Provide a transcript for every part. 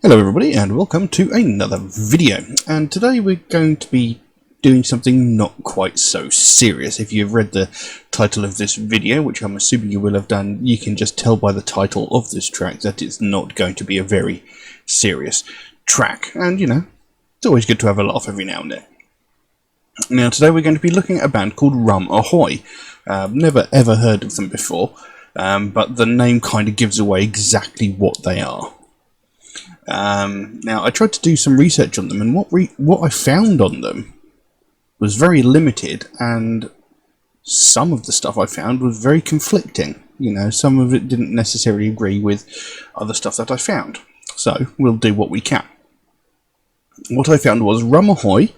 Hello everybody and welcome to another video, and today we're going to be doing something not quite so serious. If you've read the title of this video, which I'm assuming you will have done, you can just tell by the title of this track that it's not going to be a very serious track, and you know, it's always good to have a laugh every now and then. Now today we're going to be looking at a band called Rum Ahoy. Never ever heard of them before, but the name kind of gives away exactly what they are. Now, I tried to do some research on them, and what I found on them was very limited, and some of the stuff I found was very conflicting. You know, some of it didn't necessarily agree with other stuff that I found. So, we'll do what we can. What I found was Rum Ahoy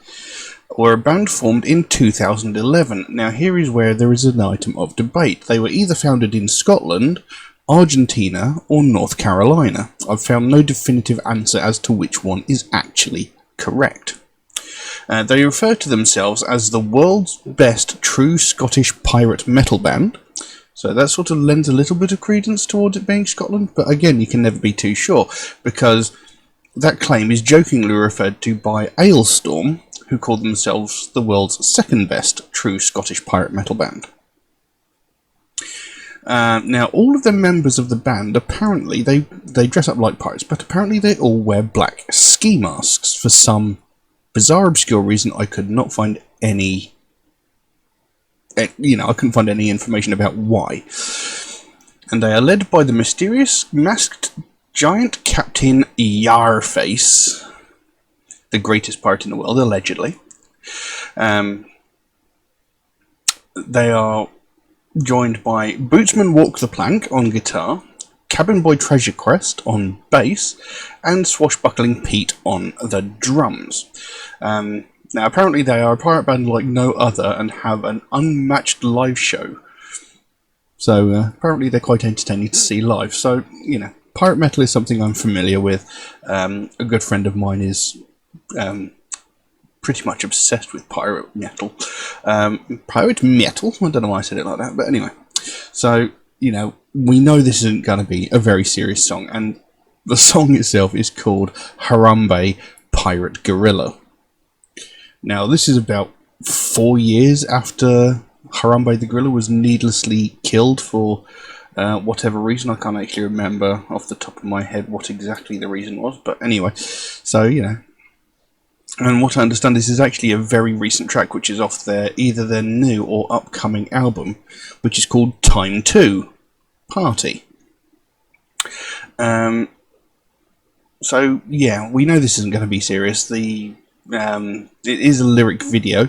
were a band formed in 2011. Now, here is where there is an item of debate. They were either founded in Scotland, Argentina or North Carolina. I've found no definitive answer as to which one is actually correct. They refer to themselves as the world's best true Scottish pirate metal band, so that sort of lends a little bit of credence towards it being Scotland, but again, you can never be too sure, because that claim is jokingly referred to by Ailstorm, who call themselves the world's second best true Scottish pirate metal band. Now, all of the members of the band, apparently, they dress up like pirates, but apparently they all wear black ski masks for some bizarre, obscure reason. I could not find any, I couldn't find any information about why. And they are led by the mysterious, masked giant Captain Yarface, the greatest pirate in the world, allegedly. They are joined by Bootsman Walk the Plank on guitar, Cabin Boy Treasure Crest on bass, and Swashbuckling Pete on the drums. Now, apparently they are a pirate band like no other and have an unmatched live show. So, apparently they're quite entertaining to see live. So, you know, pirate metal is something I'm familiar with. A good friend of mine is pretty much obsessed with pirate metal. Pirate metal? I don't know why I said it like that, but anyway. So, you know, we know this isn't going to be a very serious song, and the song itself is called Harambe, Pirate Gorilla. Now, this is about 4 years after Harambe the Gorilla was needlessly killed for whatever reason. I can't actually remember off the top of my head what exactly the reason was, but anyway, so, you know. And what I understand, this is actually a very recent track, which is off either their new or upcoming album, which is called Time 2 Party. So yeah, we know this isn't going to be serious. It is a lyric video,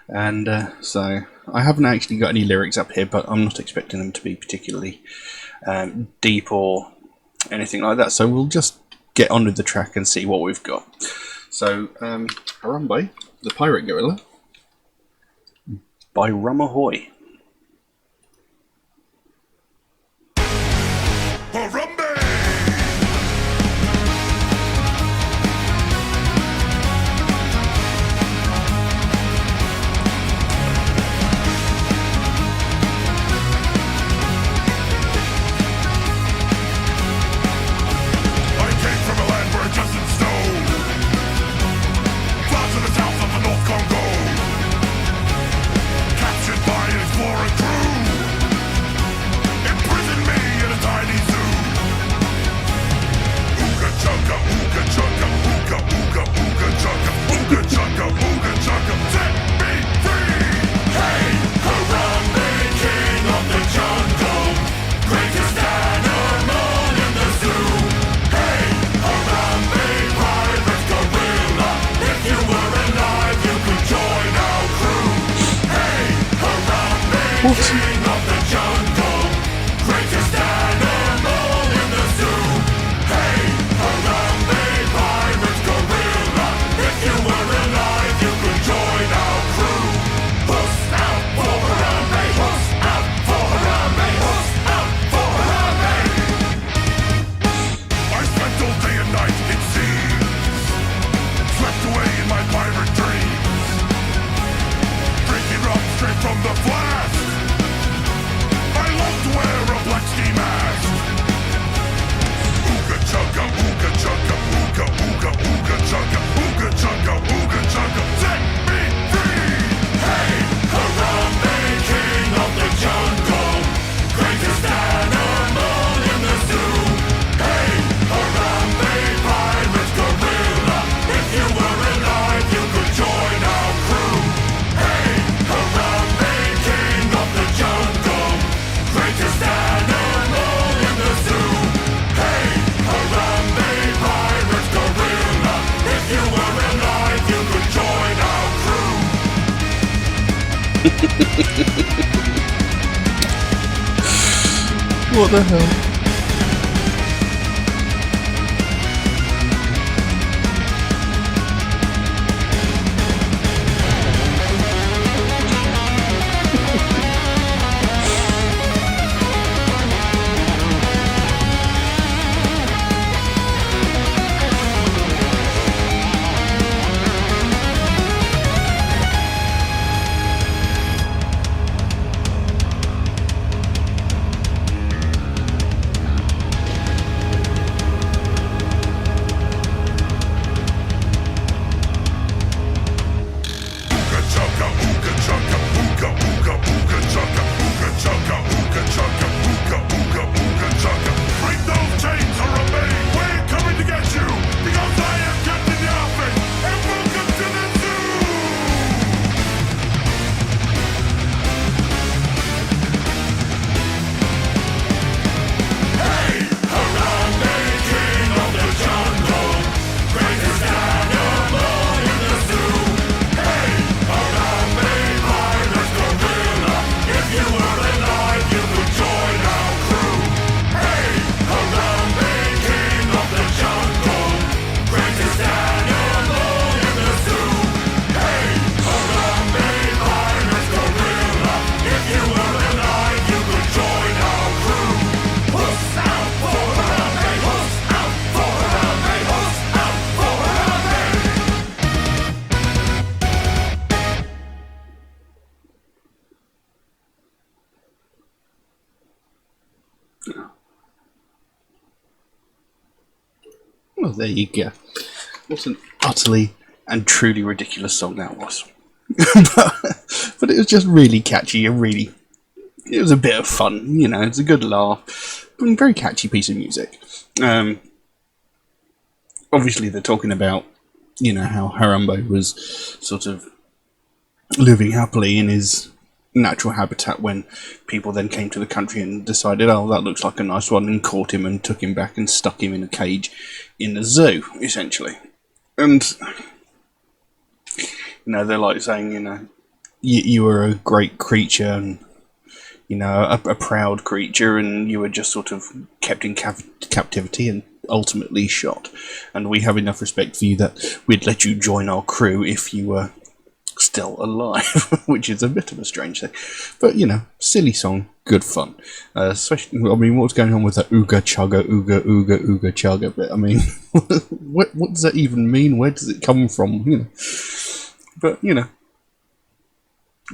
and so I haven't actually got any lyrics up here, but I'm not expecting them to be particularly deep or anything like that. So we'll just get on with the track and see what we've got. So, Harambe, the Pirate Gorilla, by Rum Ahoy. Harambe! I came from a land where it doesn't snow. To the south of the North Congo, captured by an explorer crew, imprisoned me in a tiny zoo. Ooga chugga, ooga chugga, ooga ooga ooga chugga, ooga chugga, ooga chugga, set me free. Hey, Harambe, king of the jungle, greatest animal in the zoo. Hey, Harambe, pirate gorilla, if you were alive, you could join our crew. Hey, Harambe, king of the jungle, greatest animal in the zoo. Hey, Harambe, pirate gorilla, if you were alive, you could join our crew. Puss out for Harambe, puss out for Harambe, puss out for Harambe. I spent all day and night, it seems, swept away in my pirate dreams, drinking rum straight from the flask. What the hell? Well, there you go. What an utterly and truly ridiculous song that was. but it was just really catchy and really... It was a bit of fun, you know, it's a good laugh. And very catchy piece of music. Obviously they're talking about, you know, how Harambe was sort of living happily in his natural habitat when people then came to the country and decided, oh, that looks like a nice one, and caught him and took him back and stuck him in a cage in the zoo, essentially. And, you know, they're like saying, you know, you were a great creature and, you know, a proud creature, and you were just sort of kept in captivity and ultimately shot. And we have enough respect for you that we'd let you join our crew if you were still alive, which is a bit of a strange thing. But, you know, silly song, good fun. Especially, I mean, what's going on with that ooga chugga, ooga chugga bit? I mean, what does that even mean? Where does it come from? You know, but, you know,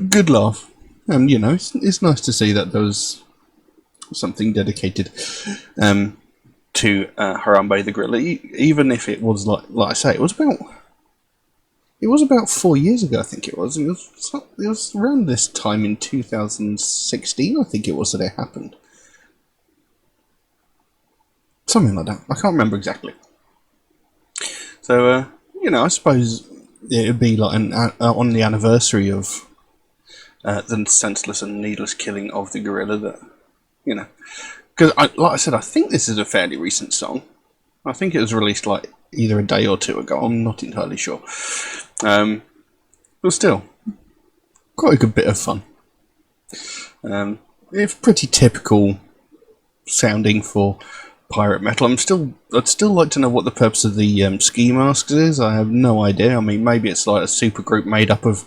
good laugh. And, you know, it's nice to see that there was something dedicated to Harambe the gorilla, even if it was like I say, it was about 4 years ago, I think it was. It was around this time in 2016, I think it was, that it happened. Something like that. I can't remember exactly. So, you know, I suppose it would be like on the anniversary of the senseless and needless killing of the gorilla that, you know... Because, like I said, I think this is a fairly recent song. I think it was released like either a day or two ago. I'm not entirely sure. But still, quite a good bit of fun. It's pretty typical sounding for pirate metal. I'd still like to know what the purpose of the ski masks is. I have no idea. I mean, maybe it's like a super group made up of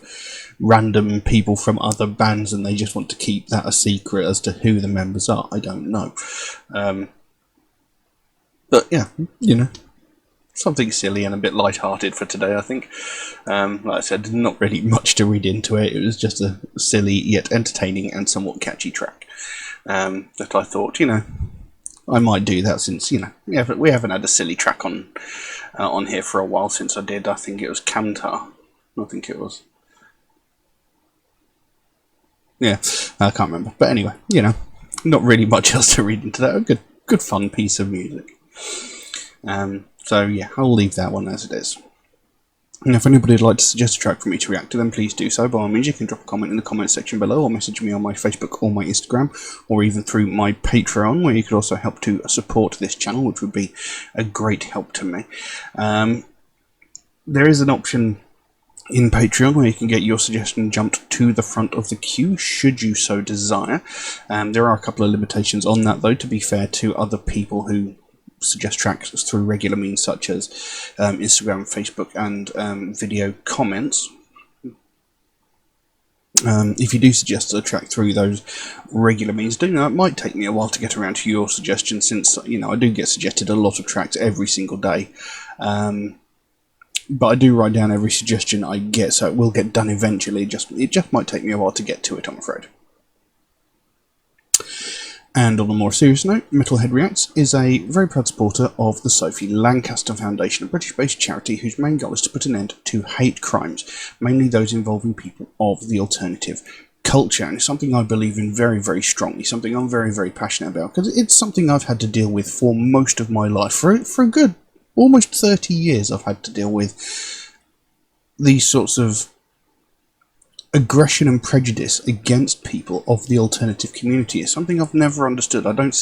random people from other bands and they just want to keep that a secret as to who the members are. I don't know. But yeah, you know, something silly and a bit light-hearted for today, I think. Like I said, not really much to read into it. It was just a silly yet entertaining and somewhat catchy track that I thought, you know, I might do that since, you know, we haven't had a silly track on here for a while since I did. I think it was Kamtar. I think it was. Yeah, I can't remember. But anyway, you know, not really much else to read into that. A good fun piece of music. So yeah, I'll leave that one as it is. And if anybody would like to suggest a track for me to react to, then please do so. By all means, you can drop a comment in the comment section below, or message me on my Facebook or my Instagram, or even through my Patreon, where you could also help to support this channel, which would be a great help to me. There is an option in Patreon, where you can get your suggestion jumped to the front of the queue, should you so desire. There are a couple of limitations on that, though, to be fair to other people who suggest tracks through regular means such as Instagram, Facebook, and video comments. If you do suggest a track through those regular means, do know it might take me a while to get around to your suggestion, since I do get suggested a lot of tracks every single day. But I do write down every suggestion I get, so it will get done eventually. It just might take me a while to get to it, I'm afraid. And on a more serious note, Metalhead Reacts is a very proud supporter of the Sophie Lancaster Foundation, a British-based charity whose main goal is to put an end to hate crimes, mainly those involving people of the alternative culture. And it's something I believe in very, very strongly, something I'm very, very passionate about, because it's something I've had to deal with for most of my life. For a good almost 30 years I've had to deal with these sorts of aggression and prejudice against people of the alternative community. Is something I've never understood. I don't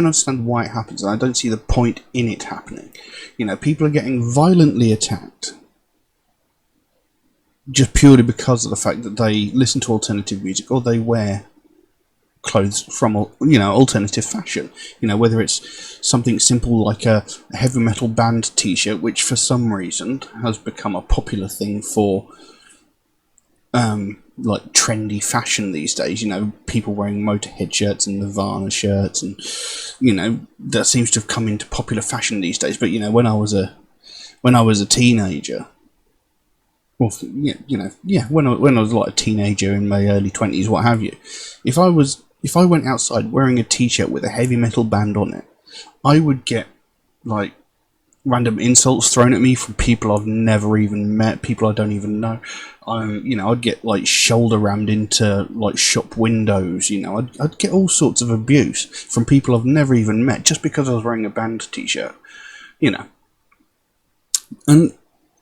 understand why it happens, and I don't see the point in it happening. People are getting violently attacked just purely because of the fact that they listen to alternative music or they wear clothes from alternative fashion. Whether it's something simple like a heavy metal band t-shirt, which for some reason has become a popular thing for like trendy fashion these days. People wearing Motorhead shirts and Nirvana shirts, and that seems to have come into popular fashion these days. But when I was a teenager, well, when I was like a teenager in my early 20s, what have you, if I went outside wearing a t-shirt with a heavy metal band on it, I would get like random insults thrown at me from people I've never even met, people I don't even know. I'd get like shoulder rammed into like shop windows. I'd get all sorts of abuse from people I've never even met just because I was wearing a band t-shirt. And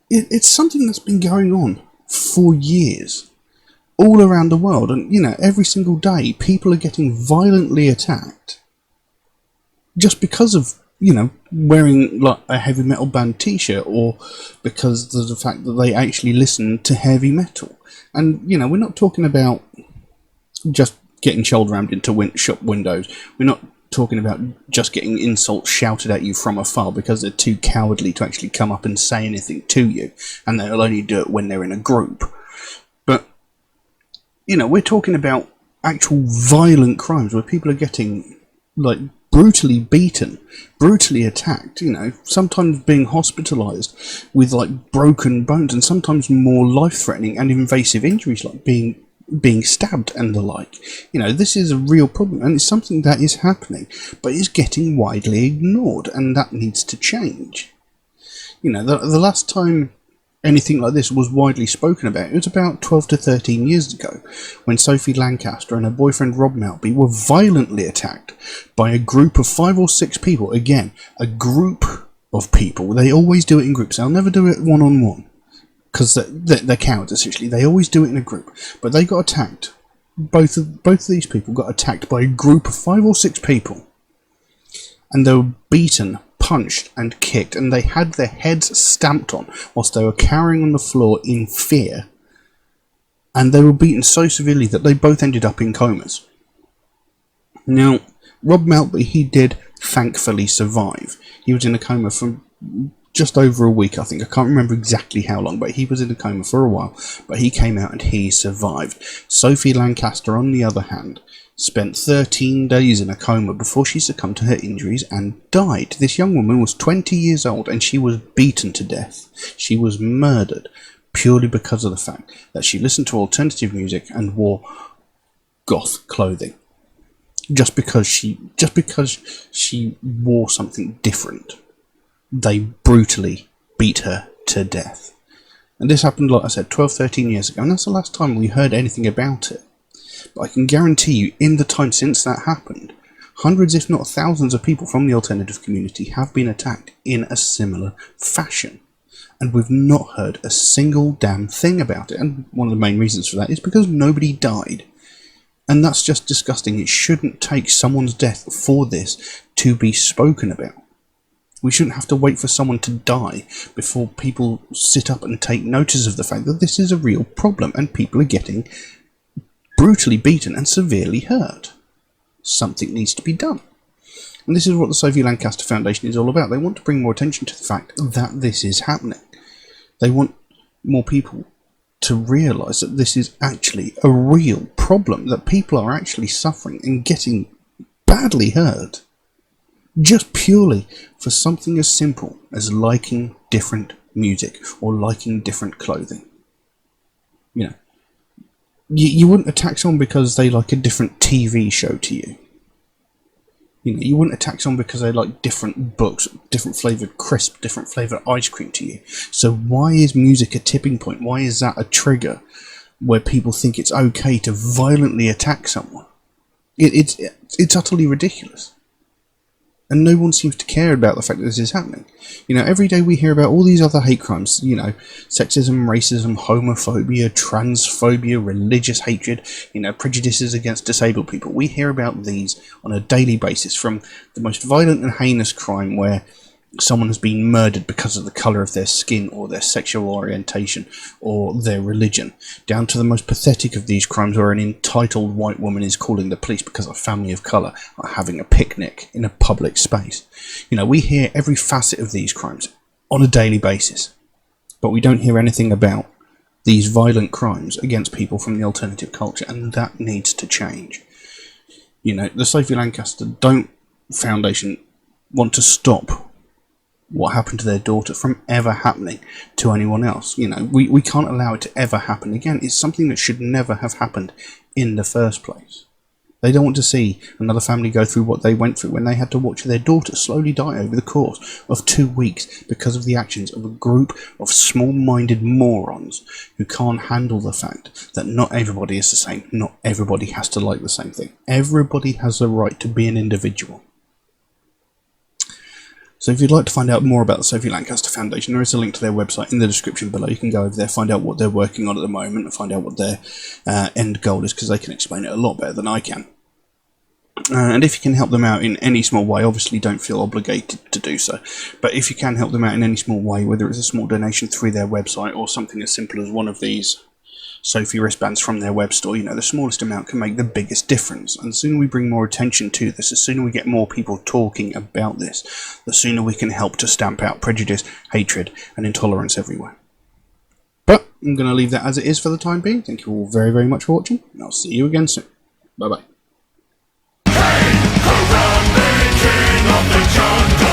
it's something that's been going on for years all around the world, and every single day people are getting violently attacked just because of wearing like a heavy metal band t-shirt, or because of the fact that they actually listen to heavy metal. And we're not talking about just getting shoulder rammed into shop windows. We're not talking about just getting insults shouted at you from afar because they're too cowardly to actually come up and say anything to you, and they'll only do it when they're in a group. But we're talking about actual violent crimes where people are getting like brutally beaten, brutally attacked, sometimes being hospitalised with like broken bones, and sometimes more life-threatening and invasive injuries like being stabbed and the like. This is a real problem, and it's something that is happening, but it's getting widely ignored, and that needs to change. The last time anything like this was widely spoken about, it was about 12 to 13 years ago, when Sophie Lancaster and her boyfriend Rob Maltby were violently attacked by a group of 5 or 6 people. Again, a group of people. They always do it in groups. They'll never do it one-on-one, because they're cowards, essentially. They always do it in a group. But they got attacked. Both of these people got attacked by a group of 5 or 6 people, and they were beaten, punched and kicked, and they had their heads stamped on whilst they were cowering on the floor in fear, and they were beaten so severely that they both ended up in comas. Now, Rob Maltby, he did thankfully survive. He was in a coma for just over a week, I think. I can't remember exactly how long, but he was in a coma for a while, but he came out and he survived. Sophie Lancaster, on the other hand, spent 13 days in a coma before she succumbed to her injuries and died. This young woman was 20 years old, and she was beaten to death. She was murdered purely because of the fact that she listened to alternative music and wore goth clothing. Just because she wore something different, they brutally beat her to death. And this happened, like I said, 12, 13 years ago, and that's the last time we heard anything about it. But I can guarantee you, in the time since that happened, hundreds if not thousands of people from the alternative community have been attacked in a similar fashion. And we've not heard a single damn thing about it. And one of the main reasons for that is because nobody died. And that's just disgusting. It shouldn't take someone's death for this to be spoken about. We shouldn't have to wait for someone to die before people sit up and take notice of the fact that this is a real problem and people are getting brutally beaten and severely hurt. Something needs to be done. And this is what the Sophie Lancaster Foundation is all about. They want to bring more attention to the fact that this is happening. They want more people to realise that this is actually a real problem, that people are actually suffering and getting badly hurt, just purely for something as simple as liking different music or liking different clothing. You know, you wouldn't attack someone because they like a different TV show to you. You know, you wouldn't attack someone because they like different books, different flavoured crisp, different flavoured ice cream to you. So why is music a tipping point? Why is that a trigger where people think it's okay to violently attack someone? It's utterly ridiculous. And no one seems to care about the fact that this is happening. You know, every day we hear about all these other hate crimes, you know, sexism, racism, homophobia, transphobia, religious hatred, you know, prejudices against disabled people. We hear about these on a daily basis, from the most violent and heinous crime where someone has been murdered because of the colour of their skin or their sexual orientation or their religion, down to the most pathetic of these crimes where an entitled white woman is calling the police because a family of colour are having a picnic in a public space. You know, we hear every facet of these crimes on a daily basis, but we don't hear anything about these violent crimes against people from the alternative culture, and that needs to change. You know, the Sophie Lancaster Foundation want to stop what happened to their daughter from ever happening to anyone else. You know, we can't allow it to ever happen again. It's something that should never have happened in the first place. They don't want to see another family go through what they went through when they had to watch their daughter slowly die over the course of 2 weeks because of the actions of a group of small-minded morons who can't handle the fact that not everybody is the same. Not everybody has to like the same thing. Everybody has the right to be an individual. So if you'd like to find out more about the Sophie Lancaster Foundation, there is a link to their website in the description below. You can go over there, find out what they're working on at the moment, and find out what their end goal is, because they can explain it a lot better than I can. And if you can help them out in any small way, obviously don't feel obligated to do so, but if you can help them out in any small way, whether it's a small donation through their website or something as simple as one of these Sophie wristbands from their web store, you know, the smallest amount can make the biggest difference. And the sooner we bring more attention to this, the sooner we get more people talking about this, the sooner we can help to stamp out prejudice, hatred, and intolerance everywhere. But I'm going to leave that as it is for the time being. Thank you all very, very much for watching, and I'll see you again soon. Bye-bye. Hey, Harambe, king of the jungle.